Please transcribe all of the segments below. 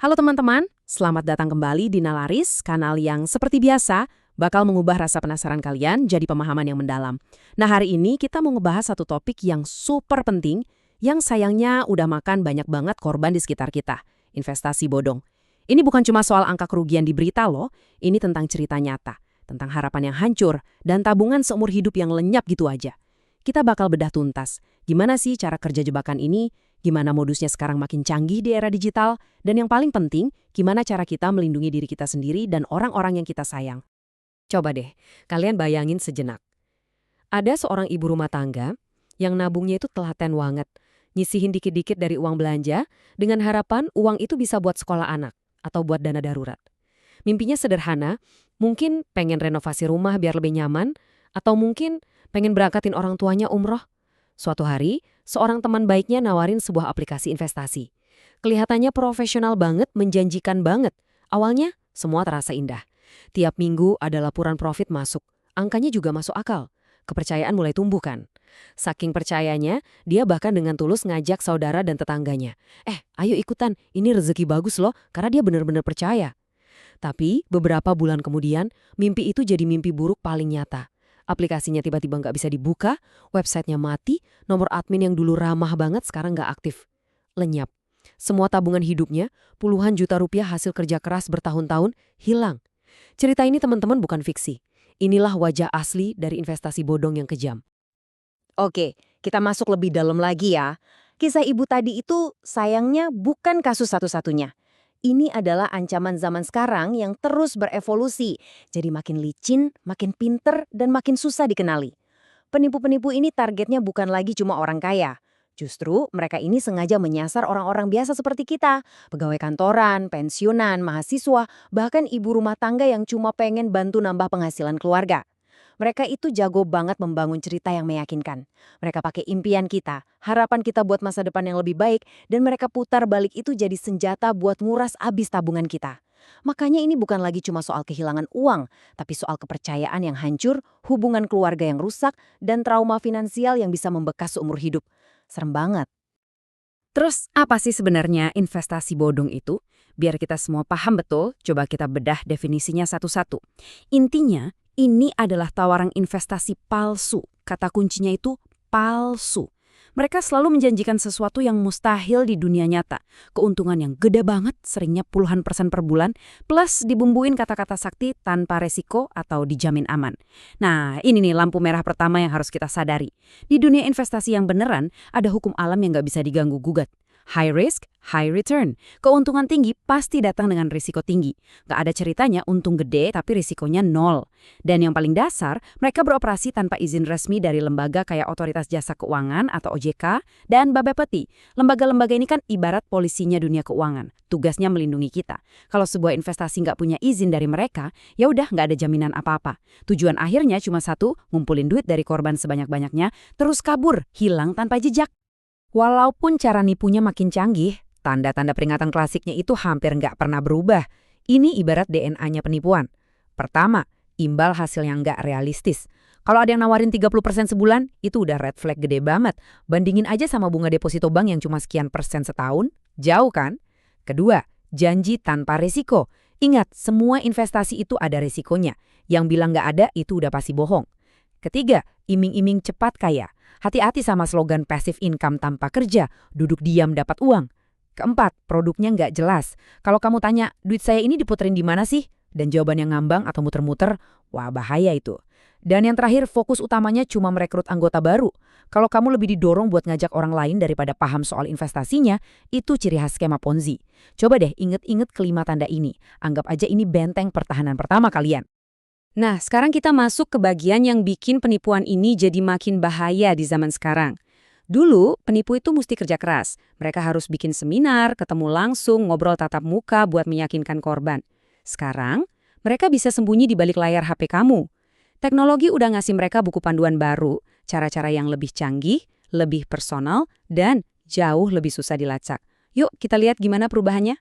Halo teman-teman, selamat datang kembali di Nalaris, kanal yang seperti biasa bakal mengubah rasa penasaran kalian jadi pemahaman yang mendalam. Nah hari ini kita mau ngebahas satu topik yang super penting, yang sayangnya udah makan banyak banget korban di sekitar kita, investasi bodong. Ini bukan cuma soal angka kerugian di berita loh, ini tentang cerita nyata, tentang harapan yang hancur, dan tabungan seumur hidup yang lenyap gitu aja. Kita bakal bedah tuntas, gimana sih cara kerja jebakan ini, gimana modusnya sekarang makin canggih di era digital, dan yang paling penting, gimana cara kita melindungi diri kita sendiri dan orang-orang yang kita sayang. Coba deh, kalian bayangin sejenak. Ada seorang ibu rumah tangga yang nabungnya itu telaten banget, nyisihin dikit-dikit dari uang belanja, dengan harapan uang itu bisa buat sekolah anak atau buat dana darurat. Mimpinya sederhana, mungkin pengen renovasi rumah biar lebih nyaman, atau mungkin pengen berangkatin orang tuanya umroh. Suatu hari, seorang teman baiknya nawarin sebuah aplikasi investasi. Kelihatannya profesional banget, menjanjikan banget. Awalnya, semua terasa indah. Tiap minggu ada laporan profit masuk. Angkanya juga masuk akal. Kepercayaan mulai tumbuh kan. Saking percayanya, dia bahkan dengan tulus ngajak saudara dan tetangganya. Ayo ikutan, ini rezeki bagus loh, karena dia benar-benar percaya. Tapi, beberapa bulan kemudian, mimpi itu jadi mimpi buruk paling nyata. Aplikasinya tiba-tiba nggak bisa dibuka, websitenya mati, nomor admin yang dulu ramah banget sekarang nggak aktif. Lenyap. Semua tabungan hidupnya, puluhan juta rupiah hasil kerja keras bertahun-tahun, hilang. Cerita ini teman-teman bukan fiksi. Inilah wajah asli dari investasi bodong yang kejam. Oke, kita masuk lebih dalam lagi ya. Kisah ibu tadi itu sayangnya bukan kasus satu-satunya. Ini adalah ancaman zaman sekarang yang terus berevolusi. Jadi makin licin, makin pinter, dan makin susah dikenali. Penipu-penipu ini targetnya bukan lagi cuma orang kaya. Justru mereka ini sengaja menyasar orang-orang biasa seperti kita. Pegawai kantoran, pensiunan, mahasiswa, bahkan ibu rumah tangga yang cuma pengen bantu nambah penghasilan keluarga. Mereka itu jago banget membangun cerita yang meyakinkan. Mereka pakai impian kita, harapan kita buat masa depan yang lebih baik, dan mereka putar balik itu jadi senjata buat nguras abis tabungan kita. Makanya ini bukan lagi cuma soal kehilangan uang, tapi soal kepercayaan yang hancur, hubungan keluarga yang rusak, dan trauma finansial yang bisa membekas seumur hidup. Serem banget. Terus, apa sih sebenarnya investasi bodong itu? Biar kita semua paham betul, coba kita bedah definisinya satu-satu. Intinya, ini adalah tawaran investasi palsu. Kata kuncinya itu palsu. Mereka selalu menjanjikan sesuatu yang mustahil di dunia nyata. Keuntungan yang gede banget, seringnya puluhan persen per bulan, plus dibumbuin kata-kata sakti tanpa resiko atau dijamin aman. Nah, ini nih lampu merah pertama yang harus kita sadari. Di dunia investasi yang beneran, ada hukum alam yang nggak bisa diganggu-gugat. High risk, high return. Keuntungan tinggi pasti datang dengan risiko tinggi. Nggak ada ceritanya untung gede tapi risikonya nol. Dan yang paling dasar, mereka beroperasi tanpa izin resmi dari lembaga kayak Otoritas Jasa Keuangan atau OJK dan Bapepeti. Lembaga-lembaga ini kan ibarat polisinya dunia keuangan. Tugasnya melindungi kita. Kalau sebuah investasi nggak punya izin dari mereka, ya udah nggak ada jaminan apa-apa. Tujuan akhirnya cuma satu, ngumpulin duit dari korban sebanyak-banyaknya, terus kabur, hilang tanpa jejak. Walaupun cara nipunya makin canggih, tanda-tanda peringatan klasiknya itu hampir nggak pernah berubah. Ini ibarat DNA-nya penipuan. Pertama, imbal hasil yang nggak realistis. Kalau ada yang nawarin 30% sebulan, itu udah red flag gede banget. Bandingin aja sama bunga deposito bank yang cuma sekian persen setahun. Jauh kan? Kedua, janji tanpa resiko. Ingat, semua investasi itu ada resikonya. Yang bilang nggak ada, itu udah pasti bohong. Ketiga, iming-iming cepat kaya. Hati-hati sama slogan passive income tanpa kerja, duduk diam dapat uang. Keempat, produknya nggak jelas. Kalau kamu tanya, duit saya ini diputerin di mana sih? Dan jawabannya ngambang atau muter-muter, wah bahaya itu. Dan yang terakhir, fokus utamanya cuma merekrut anggota baru. Kalau kamu lebih didorong buat ngajak orang lain daripada paham soal investasinya, itu ciri khas skema Ponzi. Coba deh inget-inget kelima tanda ini. Anggap aja ini benteng pertahanan pertama kalian. Nah, sekarang kita masuk ke bagian yang bikin penipuan ini jadi makin bahaya di zaman sekarang. Dulu, penipu itu mesti kerja keras. Mereka harus bikin seminar, ketemu langsung, ngobrol tatap muka buat meyakinkan korban. Sekarang, mereka bisa sembunyi di balik layar HP kamu. Teknologi udah ngasih mereka buku panduan baru, cara-cara yang lebih canggih, lebih personal, dan jauh lebih susah dilacak. Yuk, kita lihat gimana perubahannya.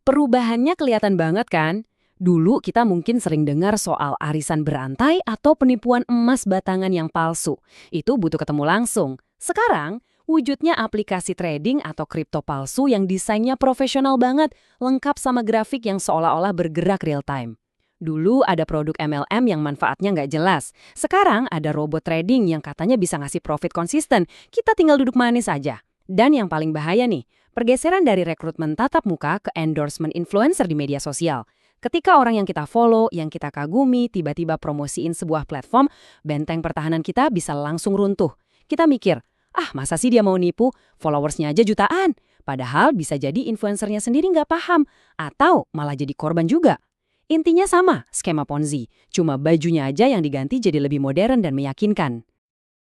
Perubahannya kelihatan banget kan? Dulu kita mungkin sering dengar soal arisan berantai atau penipuan emas batangan yang palsu. Itu butuh ketemu langsung. Sekarang, Wujudnya aplikasi trading atau kripto palsu yang desainnya profesional banget, lengkap sama grafik yang seolah-olah bergerak real time. Dulu ada produk MLM yang manfaatnya nggak jelas. Sekarang ada robot trading yang katanya bisa ngasih profit konsisten. Kita tinggal duduk manis aja. Dan yang paling bahaya nih, pergeseran dari rekrutmen tatap muka ke endorsement influencer di media sosial. Ketika orang yang kita follow, yang kita kagumi, tiba-tiba promosiin sebuah platform, benteng pertahanan kita bisa langsung runtuh. Kita mikir, masa sih dia mau nipu? Followersnya aja jutaan. Padahal bisa jadi influencernya sendiri nggak paham. Atau malah jadi korban juga. Intinya sama, skema Ponzi. Cuma bajunya aja yang diganti jadi lebih modern dan meyakinkan.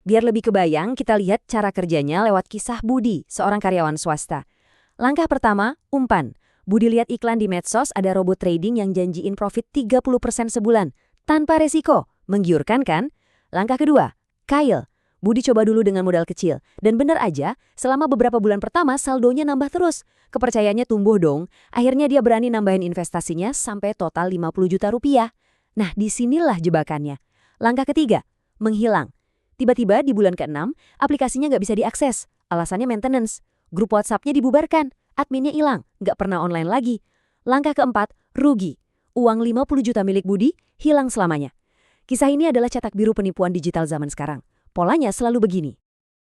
Biar lebih kebayang, kita lihat cara kerjanya lewat kisah Budi, seorang karyawan swasta. Langkah pertama, umpan. Budi lihat iklan di medsos ada robot trading yang janjiin profit 30% sebulan. Tanpa resiko. Menggiurkan kan? Langkah kedua, Kyle. Budi coba dulu dengan modal kecil. Dan bener aja, selama beberapa bulan pertama saldonya nambah terus. Kepercayaannya tumbuh dong. Akhirnya dia berani nambahin investasinya sampai total 50 juta rupiah. Nah, disinilah jebakannya. Langkah ketiga, menghilang. Tiba-tiba di bulan ke-6, aplikasinya nggak bisa diakses. Alasannya maintenance. Grup WhatsApp-nya dibubarkan. Adminnya hilang. Nggak pernah online lagi. Langkah keempat, rugi. Uang 50 juta milik Budi hilang selamanya. Kisah ini adalah cetak biru penipuan digital zaman sekarang. Polanya selalu begini.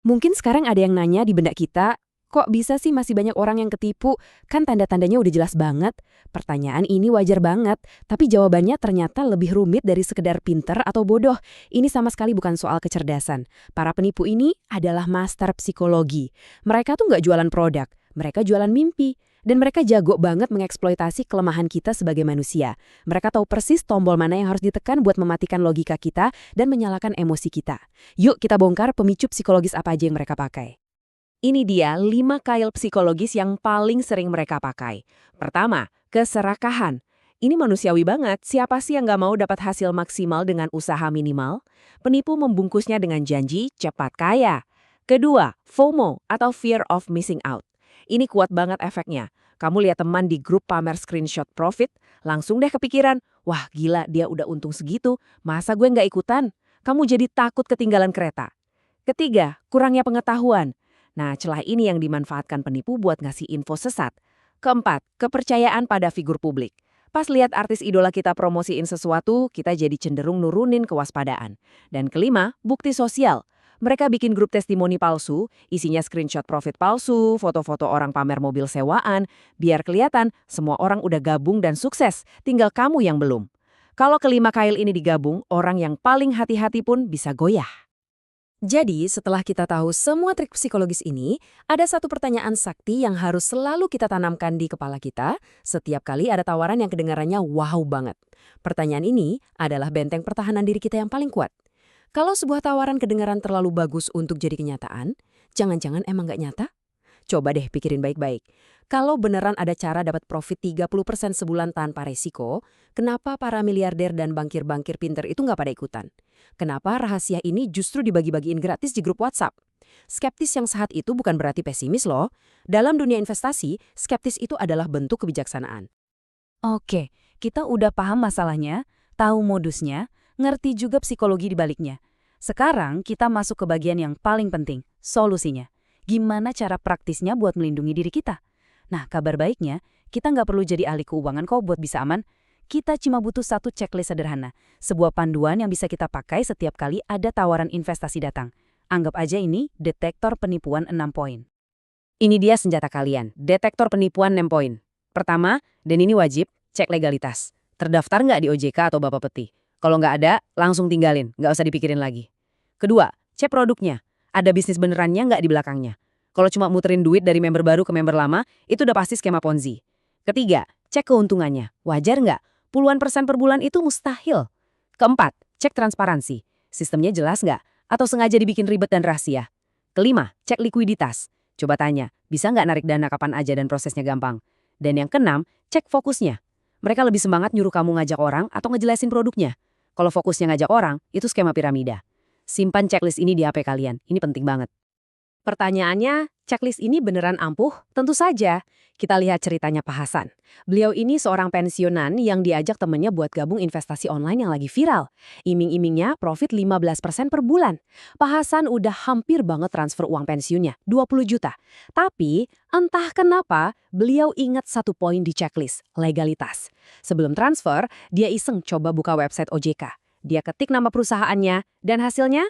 Mungkin sekarang ada yang nanya di benak kita, kok bisa sih masih banyak orang yang ketipu? Kan tanda-tandanya udah jelas banget. Pertanyaan ini wajar banget, tapi jawabannya ternyata lebih rumit dari sekedar pinter atau bodoh. Ini sama sekali bukan soal kecerdasan. Para penipu ini adalah master psikologi. Mereka tuh nggak jualan produk, mereka jualan mimpi. Dan mereka jago banget mengeksploitasi kelemahan kita sebagai manusia. Mereka tahu persis tombol mana yang harus ditekan buat mematikan logika kita dan menyalakan emosi kita. Yuk kita bongkar pemicu psikologis apa aja yang mereka pakai. Ini dia 5 kail psikologis yang paling sering mereka pakai. Pertama, keserakahan. Ini manusiawi banget, siapa sih yang nggak mau dapat hasil maksimal dengan usaha minimal? Penipu membungkusnya dengan janji cepat kaya. Kedua, FOMO atau Fear of Missing Out. Ini kuat banget efeknya. Kamu lihat teman di grup pamer screenshot profit, langsung deh kepikiran, wah gila dia udah untung segitu, masa gue nggak ikutan? Kamu jadi takut ketinggalan kereta. Ketiga, kurangnya pengetahuan. Nah, celah ini yang dimanfaatkan penipu buat ngasih info sesat. Keempat, kepercayaan pada figur publik. Pas lihat artis idola kita promosiin sesuatu, kita jadi cenderung nurunin kewaspadaan. Dan kelima, bukti sosial. Mereka bikin grup testimoni palsu, isinya screenshot profit palsu, foto-foto orang pamer mobil sewaan, biar kelihatan semua orang udah gabung dan sukses, tinggal kamu yang belum. Kalau kelima kail ini digabung, orang yang paling hati-hati pun bisa goyah. Jadi, setelah kita tahu semua trik psikologis ini, ada satu pertanyaan sakti yang harus selalu kita tanamkan di kepala kita setiap kali ada tawaran yang kedengarannya wow banget. Pertanyaan ini adalah benteng pertahanan diri kita yang paling kuat. Kalau sebuah tawaran kedengaran terlalu bagus untuk jadi kenyataan, jangan-jangan emang nggak nyata? Coba deh pikirin baik-baik. Kalau beneran ada cara dapat profit 30% sebulan tanpa resiko, kenapa para miliarder dan bankir-bankir pinter itu nggak pada ikutan? Kenapa rahasia ini justru dibagi-bagiin gratis di grup WhatsApp? Skeptis yang sehat itu bukan berarti pesimis loh. Dalam dunia investasi, skeptis itu adalah bentuk kebijaksanaan. Oke, kita udah paham masalahnya, tahu modusnya, ngerti juga psikologi di baliknya. Sekarang kita masuk ke bagian yang paling penting, solusinya. Gimana cara praktisnya buat melindungi diri kita? Nah, kabar baiknya, kita nggak perlu jadi ahli keuangan kok buat bisa aman. Kita cuma butuh satu checklist sederhana, sebuah panduan yang bisa kita pakai setiap kali ada tawaran investasi datang. Anggap aja ini detektor penipuan 6 poin. Ini dia senjata kalian, detektor penipuan 6 poin. Pertama, dan ini wajib, cek legalitas. Terdaftar nggak di OJK atau Bapepeti? Kalau nggak ada, langsung tinggalin, nggak usah dipikirin lagi. Kedua, cek produknya. Ada bisnis benerannya nggak di belakangnya? Kalau cuma muterin duit dari member baru ke member lama, itu udah pasti skema Ponzi. Ketiga, cek keuntungannya. Wajar nggak? Puluhan persen per bulan itu mustahil. Keempat, cek transparansi. Sistemnya jelas nggak? Atau sengaja dibikin ribet dan rahasia? Kelima, cek likuiditas. Coba tanya, bisa nggak narik dana kapan aja dan prosesnya gampang? Dan yang keenam, cek fokusnya. Mereka lebih semangat nyuruh kamu ngajak orang atau ngejelasin produknya. Kalau fokusnya ngajak orang, itu skema piramida. Simpan checklist ini di HP kalian, ini penting banget. Pertanyaannya, checklist ini beneran ampuh? Tentu saja. Kita lihat ceritanya Pak Hasan. Beliau ini seorang pensiunan yang diajak temannya buat gabung investasi online yang lagi viral. Iming-imingnya profit 15% per bulan. Pak Hasan udah hampir banget transfer uang pensiunnya, 20 juta. Tapi, entah kenapa, beliau ingat satu poin di checklist, legalitas. Sebelum transfer, dia iseng coba buka website OJK. Dia ketik nama perusahaannya, dan hasilnya?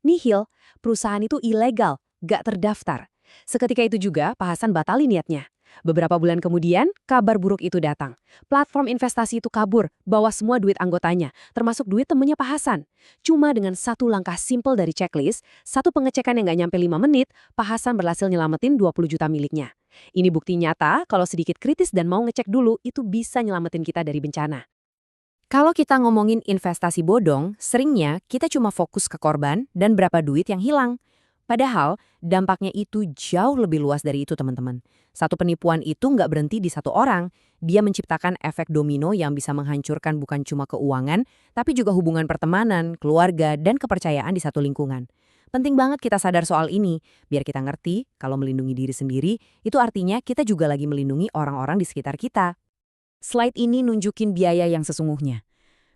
Nihil. Perusahaan itu ilegal, gak terdaftar. Seketika itu juga, Pak Hasan batalin niatnya. Beberapa bulan kemudian, kabar buruk itu datang. Platform investasi itu kabur, bawa semua duit anggotanya, termasuk duit temennya Pak Hasan. Cuma dengan satu langkah simpel dari checklist, satu pengecekan yang gak nyampe 5 menit, Pak Hasan berhasil nyelamatin 20 juta miliknya. Ini bukti nyata kalau sedikit kritis dan mau ngecek dulu, itu bisa nyelamatin kita dari bencana. Kalau kita ngomongin investasi bodong, seringnya kita cuma fokus ke korban dan berapa duit yang hilang. Padahal, dampaknya itu jauh lebih luas dari itu, teman-teman. Satu penipuan itu nggak berhenti di satu orang. Dia menciptakan efek domino yang bisa menghancurkan bukan cuma keuangan, tapi juga hubungan pertemanan, keluarga, dan kepercayaan di satu lingkungan. Penting banget kita sadar soal ini, biar kita ngerti kalau melindungi diri sendiri, itu artinya kita juga lagi melindungi orang-orang di sekitar kita. Slide ini nunjukin biaya yang sesungguhnya.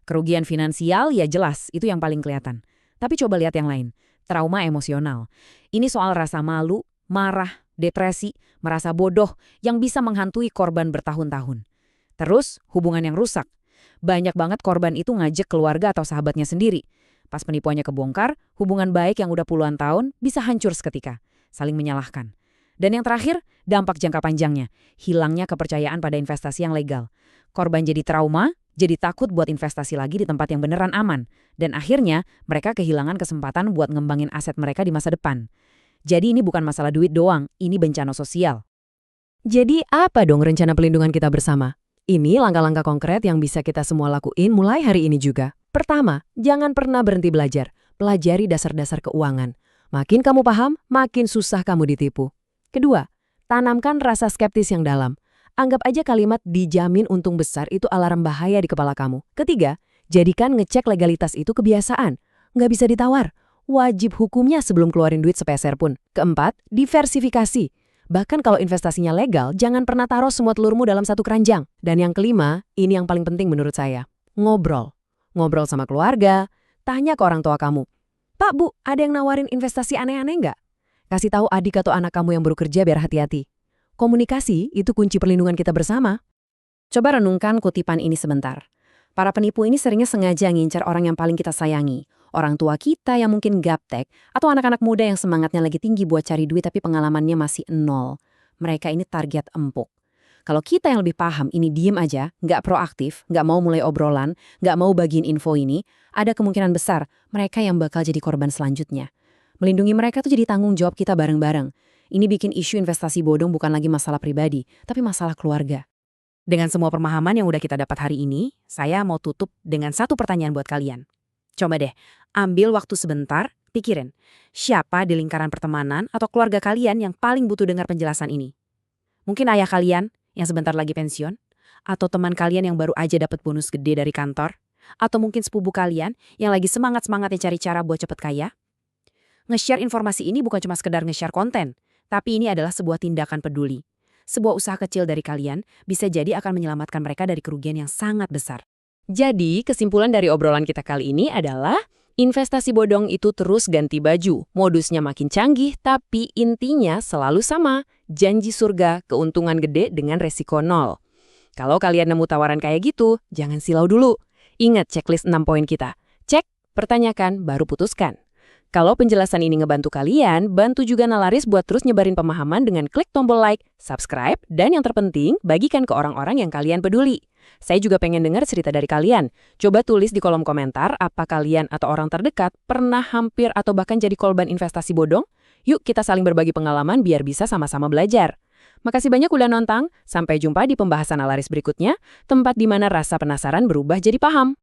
Kerugian finansial ya jelas, itu yang paling kelihatan. Tapi coba lihat yang lain. Trauma emosional. Ini soal rasa malu, marah, depresi, merasa bodoh yang bisa menghantui korban bertahun-tahun. Terus, hubungan yang rusak. Banyak banget korban itu ngajak keluarga atau sahabatnya sendiri. Pas penipuannya kebongkar, hubungan baik yang udah puluhan tahun bisa hancur seketika. Saling menyalahkan. Dan yang terakhir, dampak jangka panjangnya. Hilangnya kepercayaan pada investasi yang legal. Korban jadi trauma, jadi takut buat investasi lagi di tempat yang beneran aman. Dan akhirnya, mereka kehilangan kesempatan buat ngembangin aset mereka di masa depan. Jadi ini bukan masalah duit doang, ini bencana sosial. Jadi apa dong rencana pelindungan kita bersama? Ini langkah-langkah konkret yang bisa kita semua lakuin mulai hari ini juga. Pertama, jangan pernah berhenti belajar. Pelajari dasar-dasar keuangan. Makin kamu paham, makin susah kamu ditipu. Kedua, tanamkan rasa skeptis yang dalam. Anggap aja kalimat dijamin untung besar itu alarm bahaya di kepala kamu. Ketiga, jadikan ngecek legalitas itu kebiasaan. Nggak bisa ditawar. Wajib hukumnya sebelum keluarin duit sepeser pun. Keempat, diversifikasi. Bahkan kalau investasinya legal, jangan pernah taruh semua telurmu dalam satu keranjang. Dan yang kelima, ini yang paling penting menurut saya. Ngobrol. Ngobrol sama keluarga, tanya ke orang tua kamu. Pak, Bu, ada yang nawarin investasi aneh-aneh nggak? Kasih tahu adik atau anak kamu yang baru kerja biar hati-hati. Komunikasi itu kunci perlindungan kita bersama. Coba renungkan kutipan ini sebentar. Para penipu ini seringnya sengaja ngincar orang yang paling kita sayangi. Orang tua kita yang mungkin gaptek, atau anak-anak muda yang semangatnya lagi tinggi buat cari duit tapi pengalamannya masih nol. Mereka ini target empuk. Kalau kita yang lebih paham ini diem aja, nggak proaktif, nggak mau mulai obrolan, nggak mau bagiin info ini, ada kemungkinan besar mereka yang bakal jadi korban selanjutnya. Melindungi mereka tuh jadi tanggung jawab kita bareng-bareng. Ini bikin isu investasi bodong bukan lagi masalah pribadi, tapi masalah keluarga. Dengan semua pemahaman yang udah kita dapat hari ini, saya mau tutup dengan satu pertanyaan buat kalian. Coba deh, ambil waktu sebentar, pikirin. Siapa di lingkaran pertemanan atau keluarga kalian yang paling butuh dengar penjelasan ini? Mungkin ayah kalian yang sebentar lagi pensiun? Atau teman kalian yang baru aja dapat bonus gede dari kantor? Atau mungkin sepupu kalian yang lagi semangat-semangatnya cari cara buat cepet kaya? Nge-share informasi ini bukan cuma sekedar nge-share konten, tapi ini adalah sebuah tindakan peduli. Sebuah usaha kecil dari kalian bisa jadi akan menyelamatkan mereka dari kerugian yang sangat besar. Jadi, kesimpulan dari obrolan kita kali ini adalah investasi bodong itu terus ganti baju. Modusnya makin canggih, tapi intinya selalu sama. Janji surga, keuntungan gede dengan resiko nol. Kalau kalian nemu tawaran kayak gitu, jangan silau dulu. Ingat checklist 6 poin kita. Cek, pertanyakan, baru putuskan. Kalau penjelasan ini ngebantu kalian, bantu juga Nalaris buat terus nyebarin pemahaman dengan klik tombol like, subscribe, dan yang terpenting, bagikan ke orang-orang yang kalian peduli. Saya juga pengen dengar cerita dari kalian. Coba tulis di kolom komentar apa kalian atau orang terdekat pernah hampir atau bahkan jadi korban investasi bodong. Yuk kita saling berbagi pengalaman biar bisa sama-sama belajar. Makasih banyak udah nonton, sampai jumpa di pembahasan Nalaris berikutnya, tempat di mana rasa penasaran berubah jadi paham.